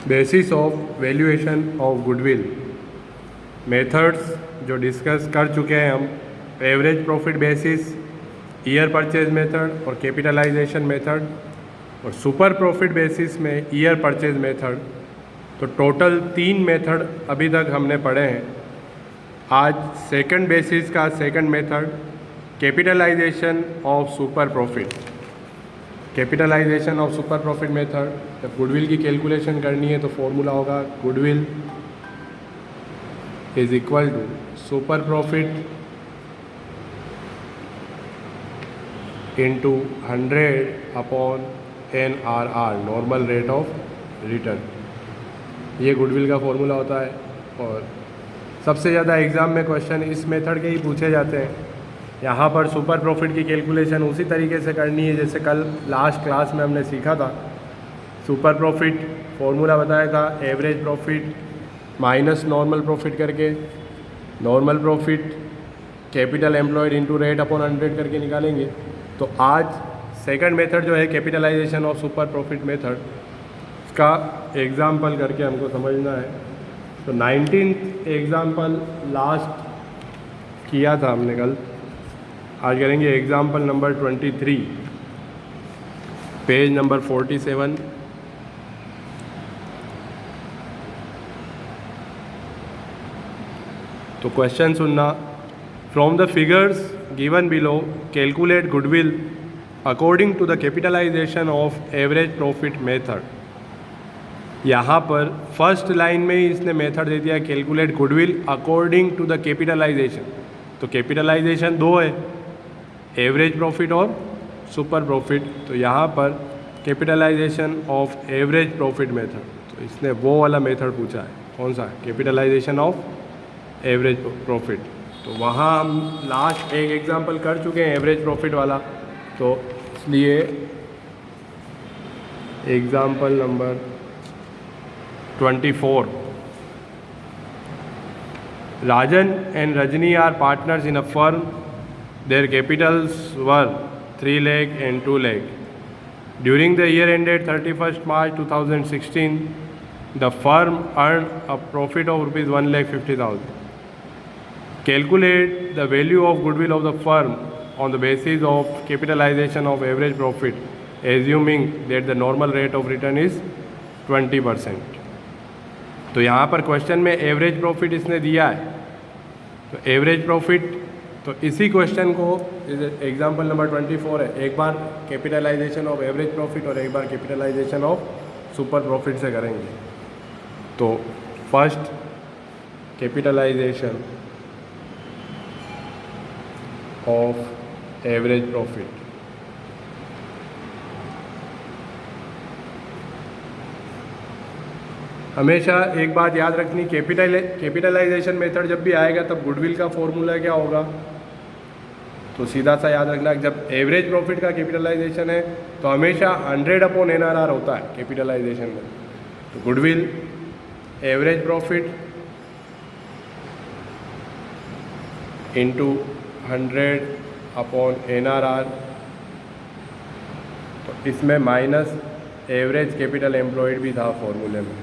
Basis of valuation of goodwill methods जो discuss कर चुके हैं हम, average profit basis, year purchase method और कैपिटलाइजेशन मेथड, और सुपर प्रॉफिट बेसिस में ईयर परचेज मेथड। तो टोटल 3 मेथड अभी तक हमने पढ़े हैं। आज सेकंड बेसिस का second method capitalisation of super profit. Capitalisation of super profit method, जब गुडविल की कैलकुलेशन करनी है तो फॉर्मूला होगा goodwill is equal to super profit into 100 upon NRR, normal rate of return. ये गुडविल का फॉर्मूला होता है और सबसे ज़्यादा एग्ज़ाम में क्वेश्चन इस मेथड के ही पूछे जाते हैं। यहाँ पर सुपर प्रॉफिट की कैलकुलेशन उसी तरीके से करनी है जैसे कल लास्ट क्लास में हमने सीखा था। सुपर प्रॉफिट फॉर्मूला बताया था, average profit minus normal profit करके, normal profit capital employed into rate upon 100 करके निकालेंगे। तो आज सेकंड मेथड जो है capitalisation of super profit method, इसका एग्जाम्पल करके हमको समझना है। तो 19th एग्जाम्पल लास्ट किया था हमने कल, आज करेंगे एग्जाम्पल नंबर 23, पेज नंबर 47। तो क्वेश्चन सुनना। From the figures given below calculate goodwill according to the capitalisation of average profit method. यहाँ पर फर्स्ट लाइन में ही इसने मेथड दे दिया calculate goodwill according to the capitalisation. तो कैपिटलाइजेशन 2 है, एवरेज प्रॉफिट और सुपर प्रॉफिट। तो यहाँ पर capitalisation of average profit method, तो इसने वो वाला मेथड पूछा है। कौन सा? Capitalisation of average profit. तो वहाँ हम लास्ट एक एग्जांपल कर चुके हैं एवरेज प्रॉफिट वाला, तो इसलिए example number 24। Rajan and Rajni are partners in a firm. Their capitals were 3 lakh and 2 lakh. During the year ended 31st March 2016, the firm earned a profit of rupees 1,50,000. Calculate the value of goodwill of the firm on the basis of capitalization of average profit, assuming that the normal rate of return is 20%. तो यहाँ पर question में average profit इसने दिया है। तो average profit, तो इसी क्वेश्चन को एग्जांपल नंबर 24 है, एक बार कैपिटलाइजेशन ऑफ एवरेज प्रॉफिट और एक बार कैपिटलाइजेशन ऑफ सुपर प्रॉफिट से करेंगे। तो first capitalisation of average profit. हमेशा एक बात याद रखनी, कैपिटलाइजेशन मेथड जब भी आएगा तब गुडविल का फॉर्मूला क्या होगा, तो सीधा सा याद रखना। जब एवरेज प्रॉफिट का कैपिटलाइजेशन है तो हमेशा 100 अपॉन NRR होता है कैपिटलाइजेशन में। तो goodwill average profit into 100 upon NRR, तो इसमें माइनस एवरेज कैपिटल एम्प्लॉयड भी था फॉर्मूले में।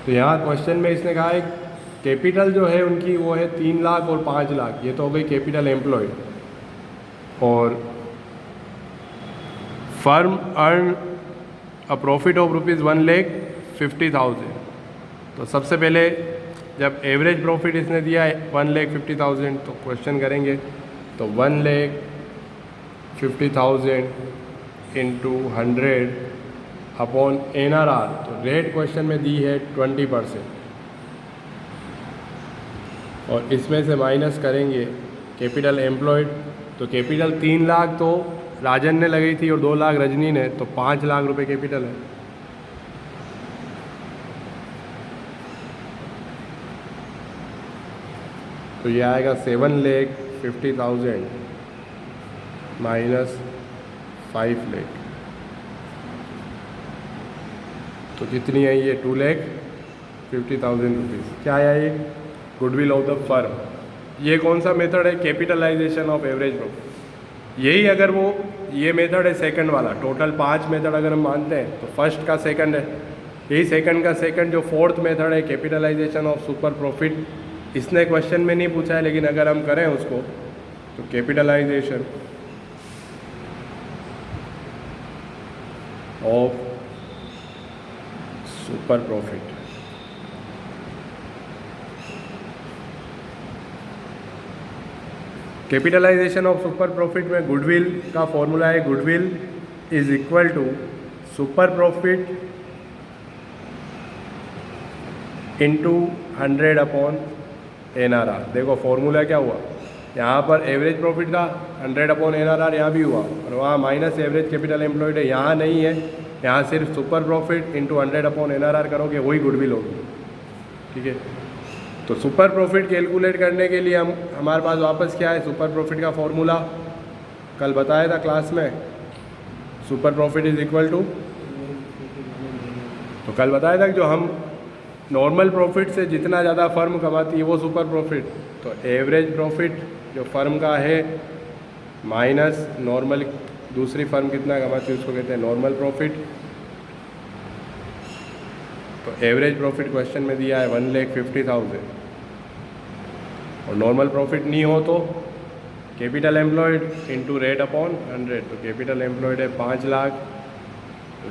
तो यहाँ क्वेश्चन में इसने कहा है कैपिटल जो है उनकी वो है 3 लाख और 5 लाख, ये तो हो गई कैपिटल एम्प्लॉयड। और firm earn a profit of rupees 1,50,000। तो सबसे पहले जब एवरेज प्रॉफिट इसने दिया है 1,50,000, तो क्वेश्चन करेंगे। तो 1,50,000 इंटू 100 अपॉन NRR, तो रेट क्वेश्चन में दी है 20%, और इसमें से माइनस करेंगे कैपिटल एम्प्लॉयड। तो कैपिटल 3 लाख तो राजन ने लगाई थी और 2 लाख रजनी ने, तो 5 लाख रुपए कैपिटल है। तो ये आएगा 7,50,000 माइनस 5 लाख, तो कितनी है ये? 2,50,000 रुपीज़। क्या आया ये? Goodwill of the firm. ये कौन सा मेथड है? Capitalisation of average profit. यही अगर वो ये मेथड है सेकंड वाला, टोटल 5 मेथड अगर हम मानते हैं तो फर्स्ट का सेकंड है, यही सेकंड का सेकंड जो फोर्थ मेथड है कैपिटलाइजेशन ऑफ सुपर प्रॉफिट, इसने क्वेश्चन में नहीं पूछा है, लेकिन अगर हम करें उसको तो capitalisation of super profit, capitalisation of super profit में गुडविल का फॉर्मूला है, goodwill is equal to super profit into 100 upon NRR। देखो फॉर्मूला क्या हुआ, यहाँ पर एवरेज प्रॉफिट का 100 अपॉन NRR यहाँ भी हुआ, और वहाँ माइनस एवरेज कैपिटल एम्प्लॉयड है, यहाँ नहीं है, यहाँ सिर्फ super profit into 100 upon NRR करोगे, वही गुडविल होगी। ठीक है, तो सुपर प्रॉफिट कैलकुलेट करने के लिए हमारे पास वापस क्या है, सुपर प्रॉफिट का फॉर्मूला कल बताया था क्लास में, super profit is equal to, तो कल बताया था कि जो हम नॉर्मल प्रॉफिट से जितना ज़्यादा फर्म कमाती है वो सुपर प्रॉफिट, तो एवरेज प्रॉफिट जो फर्म का है माइनस नॉर्मल दूसरी फर्म कितना कमाती है उसको कहते हैं नॉर्मल प्रॉफिट। तो एवरेज प्रॉफिट क्वेश्चन में दिया है 1,50,000, और नॉर्मल प्रॉफिट नहीं हो तो capital employed into rate upon 100, तो कैपिटल एम्प्लॉयड है 5 लाख,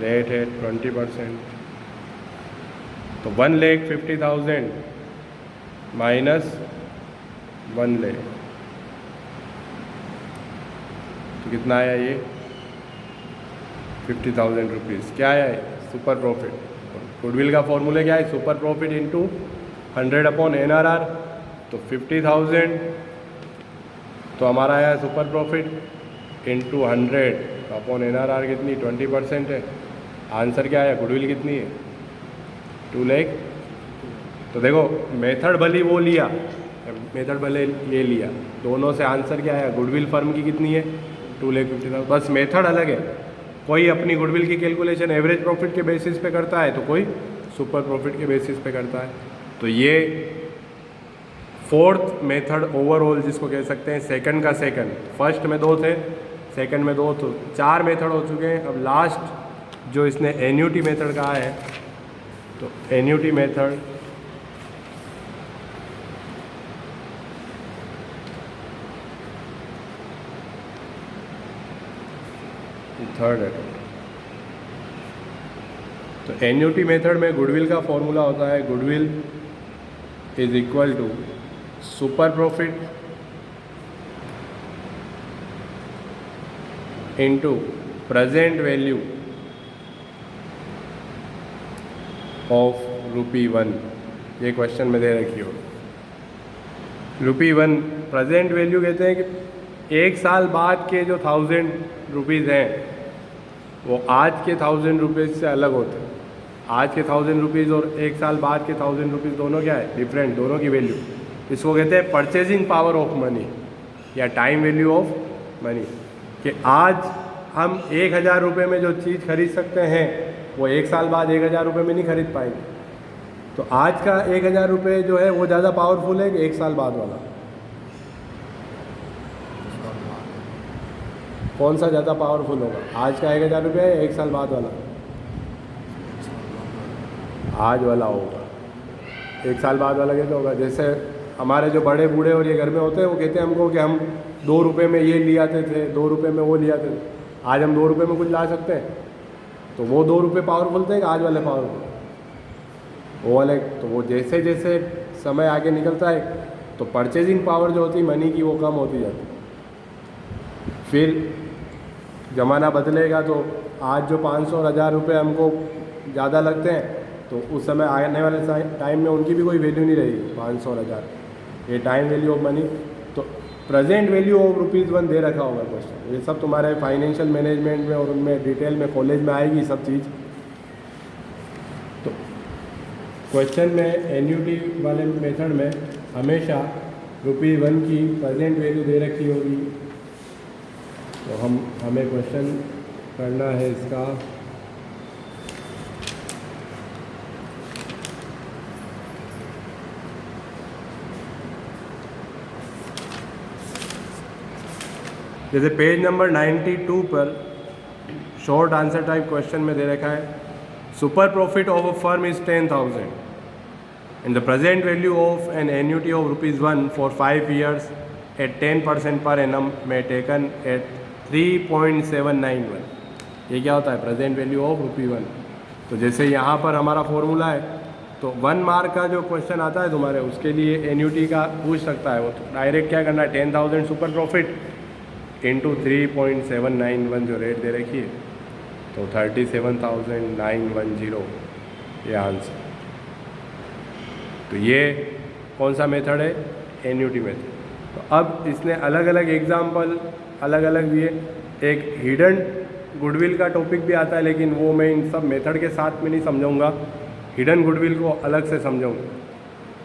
रेट है 20%, तो 1,50,000 माइनस 1 लाख, तो कितना आया ये 50,000 रुपीज़। क्या है सुपर प्रॉफिट, गुडविल का फॉर्मूला क्या है, super profit into 100 upon NRR, तो 50,000 तो हमारा आया super profit into 100 upon NRR कितनी 20% है, आंसर क्या आया, गुडविल कितनी है 2 लाख। तो देखो मेथड भले वो लिया, मेथड भले ये लिया, दोनों से आंसर क्या आया, गुडविल फर्म की कितनी है 2,50,000, बस मेथड अलग है, कोई अपनी गुडविल की कैलकुलेशन एवरेज प्रॉफिट के बेसिस पे करता है तो कोई सुपर प्रॉफिट के बेसिस पे करता है। तो ये फोर्थ मेथड ओवरऑल जिसको कह सकते हैं सेकंड का सेकंड, फर्स्ट में 2 थे, सेकंड में 2, तो 4 मेथड हो चुके हैं। अब लास्ट जो इसने एन्यूटी मेथड कहा है, तो एन्यूटी मेथड थर्ड है। तो एन्यूटी मेथड में गुडविल का फॉर्मूला होता है, goodwill is equal to super profit into present value of ₹1। ये क्वेश्चन में दे रखी हो ₹1 प्रेजेंट वैल्यू कहते हैं कि 1 साल बाद के जो 1,000 रुपीज़ हैं वो आज के 1,000 रुपीज़ से अलग होते हैं। आज के 1,000 रुपीज़ और 1 साल बाद के 1,000 रुपीज़ दोनों क्या है, डिफरेंट, दोनों की वैल्यू, इसको कहते हैं परचेजिंग पावर ऑफ मनी या टाइम वैल्यू ऑफ मनी, कि आज हम 1,000 रुपये में जो चीज़ खरीद सकते हैं वो 1 साल बाद 1,000 रुपये में नहीं खरीद पाएंगे। तो आज का 1,000 रुपये जो है वो ज़्यादा पावरफुल है कि 1 साल बाद वाला, कौन सा ज़्यादा पावरफुल होगा, आज का 1,000 रुपये या 1 साल बाद वाला, आज वाला होगा। 1 साल बाद वाला कैसे होगा, जैसे हमारे जो बड़े बूढ़े और ये घर में होते हैं वो कहते हैं हमको कि हम 2 रुपये में ये ले आते थे, 2 रुपये में वो ले आते थे, आज हम 2 रुपये में कुछ ला सकते हैं, तो वो 2 रुपये पावरफुल थे कि आज वाले पावरफुल, वो वाले। तो वो जैसे जैसे समय आगे निकलता है तो परचेजिंग पावर जो होती है मनी की वो कम होती जाती है। फिर ज़माना बदलेगा तो आज जो 500 और 1,000 रुपये हमको ज़्यादा लगते हैं तो उस समय आने वाले टाइम में उनकी भी कोई वैल्यू नहीं रहेगी, 500 और 1,000, ये टाइम वैल्यू ऑफ मनी। तो प्रेजेंट वैल्यू ऑफ ₹1 दे रखा होगा क्वेश्चन, ये सब तुम्हारे फाइनेंशियल मैनेजमेंट में और उनमें डिटेल में कॉलेज में आएगी सब चीज़। तो क्वेश्चन में एन्यूटी वाले मेथड में हमेशा ₹1 की प्रेजेंट वैल्यू दे रखी होगी, तो हमें क्वेश्चन करना है इसका जैसे पेज नंबर 92 पर शॉर्ट आंसर टाइप क्वेश्चन में दे रखा है super profit of a firm is 10,000 and the present value of an annuity of ₹1 for 5 years at 10% per annum may taken at 3.791। ये क्या होता है? Present value of ₹1। तो जैसे यहाँ पर हमारा फॉर्मूला है, तो 1 मार्क का जो क्वेश्चन आता है तुम्हारे, उसके लिए एन्यूटी का पूछ सकता है वो, तो डायरेक्ट क्या करना है, 10,000 सुपर प्रॉफिट इंटू 3.791 जो रेट दे रखी है, तो 37,910 ये आंसर। तो ये कौन सा मेथड है? Annuity method. तो अब इसने अलग अलग एग्जाम्पल अलग अलग दिए। एक हिडन गुडविल का टॉपिक भी आता है, लेकिन वो मैं इन सब मेथड के साथ में नहीं समझाऊंगा, हिडन गुडविल को अलग से समझाऊंगा।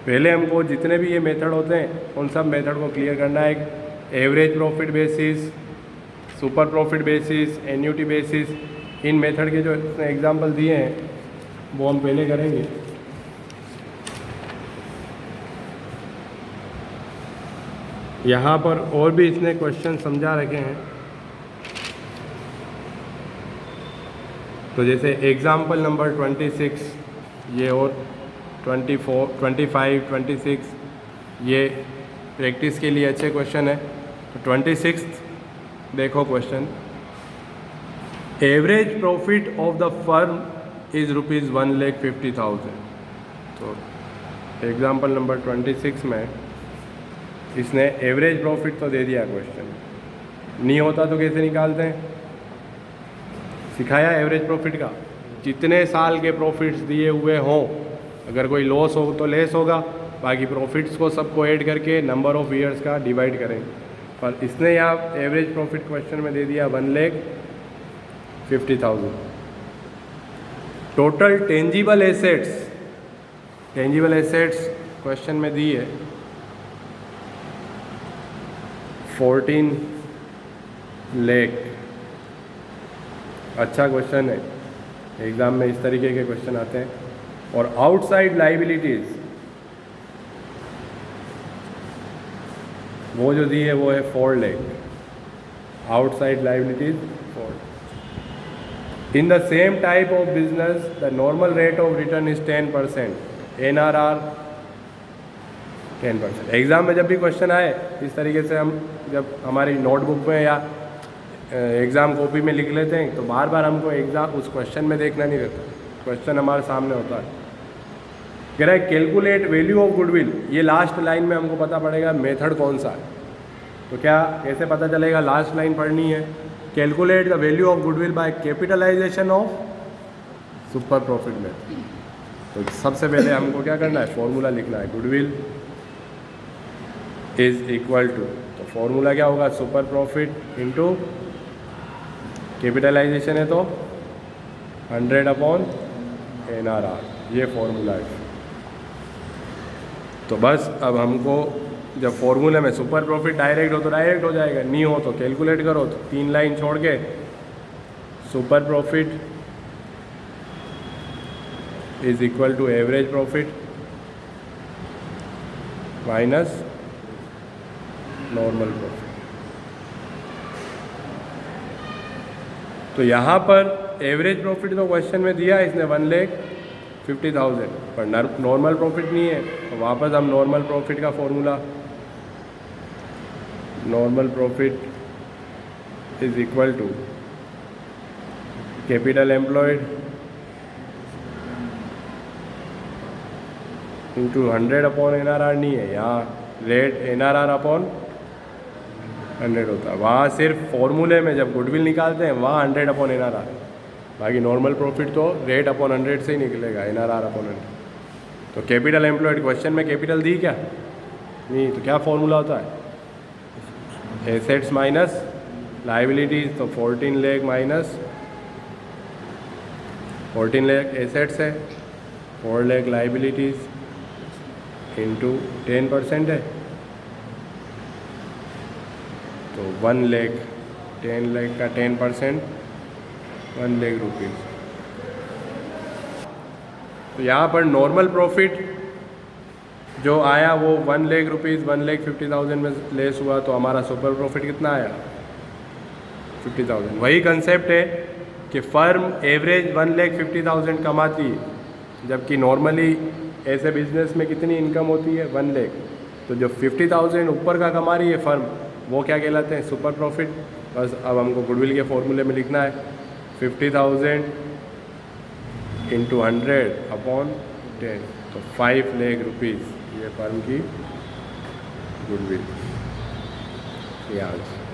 पहले हमको जितने भी ये मेथड होते हैं उन सब मेथड को क्लियर करना है। Average profit basis, super profit basis, annuity basis, इन मेथड के जो एग्जाम्पल दिए हैं वो हम पहले करेंगे। यहाँ पर और भी इसने क्वेश्चन समझा रखे हैं। तो जैसे एग्जाम्पल नंबर 26 ये, और 24, 25, 26 ये प्रैक्टिस के लिए अच्छे क्वेश्चन है। तो 26 देखो question, average profit of the firm is ₹1,50,000। तो एग्जाम्पल नंबर 26 में इसने एवरेज प्रॉफिट तो दे दिया, क्वेश्चन नहीं होता तो कैसे निकालते हैं, सिखाया एवरेज प्रॉफिट का। जितने साल के प्रॉफिट्स दिए हुए हों, अगर कोई लॉस हो तो लेस होगा, बाकी प्रॉफिट्स को सबको ऐड करके नंबर ऑफ ईयर्स का डिवाइड करेंगे। पर इसने यहाँ एवरेज प्रॉफिट क्वेश्चन में दे दिया 1,50,000। टोटल टेंजिबल एसेट्स क्वेश्चन में दी है 14 लाख। अच्छा क्वेश्चन है, एग्ज़ाम में इस तरीके के क्वेश्चन आते हैं। और आउटसाइड लाइबिलिटीज़ वो जो दी है वो है 4 lakh. Outside liabilities 4। In the same type of business the normal rate of return is 10%, NRR 10%। Exam में जब भी क्वेश्चन आए इस तरीके से, हम जब हमारी नोटबुक में या एग्ज़ाम कॉपी में लिख लेते हैं, तो बार बार हमको एग्ज़ाम उस क्वेश्चन में देखना नहीं रहता, क्वेश्चन हमारे सामने होता है। कह रहा है कैलकुलेट वैल्यू ऑफ गुडविल, ये लास्ट लाइन में हमको पता पड़ेगा मेथड कौन सा है। तो क्या कैसे पता चलेगा? लास्ट लाइन पढ़नी है, calculate the value of goodwill by capitalisation of super profit method. तो सबसे पहले हमको क्या करना है, फॉर्मूला लिखना है। गुडविल इज इक्वल टू, तो फॉर्मूला क्या होगा, सुपर प्रॉफिट इंटू कैपिटलाइजेशन है तो 100/NRR, ये फॉर्मूला है। तो बस अब हमको जब फॉर्मूले में सुपर प्रॉफिट डायरेक्ट हो तो डायरेक्ट हो जाएगा, नहीं हो तो कैलकुलेट करो। तो 3 लाइन छोड़ के super profit is equal to average profit minus normal profit. तो यहाँ पर एवरेज प्रॉफिट तो क्वेश्चन में दिया इसने 1,50,000, पर नॉर्मल प्रॉफिट नहीं है। तो वापस हम नॉर्मल प्रॉफिट का formula, normal profit is equal to capital employed into 100/NRR नहीं है, यहाँ रेट NRR/100 होता है। वहाँ सिर्फ फॉर्मूले में जब गुडविल निकालते हैं वहाँ 100/NRR, बाकी नॉर्मल प्रॉफिट तो रेट अपॉन 100 से ही निकलेगा, NRR/100। तो कैपिटल एम्प्लॉयड क्वेश्चन में कैपिटल दी क्या? नहीं, तो क्या फॉर्मूला होता है, एसेट्स माइनस लाइबिलिटीज़। तो 14 लाख माइनस 14 लाख एसेट्स है, 4 लाख लाइबिलिटीज़ इंटू 10% है, तो 1 लाख, 10 लाख का 10% 1 लाख रुपीज़। तो यहाँ पर नॉर्मल प्रॉफिट जो आया वो 1 लाख रुपीज़, 1,50,000 में लेस हुआ, तो हमारा सुपर प्रॉफिट कितना आया 50,000। वही कंसेप्ट है कि फर्म एवरेज 1,50,000 कमाती है, जबकि नॉर्मली ऐसे बिजनेस में कितनी इनकम होती है 1 लाख। तो जो 50,000 ऊपर का कमा रही है फर्म, वो क्या कहलाते हैं, सुपर प्रॉफिट। बस अब हमको गुडविल के फॉर्मूले में लिखना है 50,000 इंटू 100/10, तो 5 लाख रुपीज़ ये फर्म की गुडविल। ये आंसर।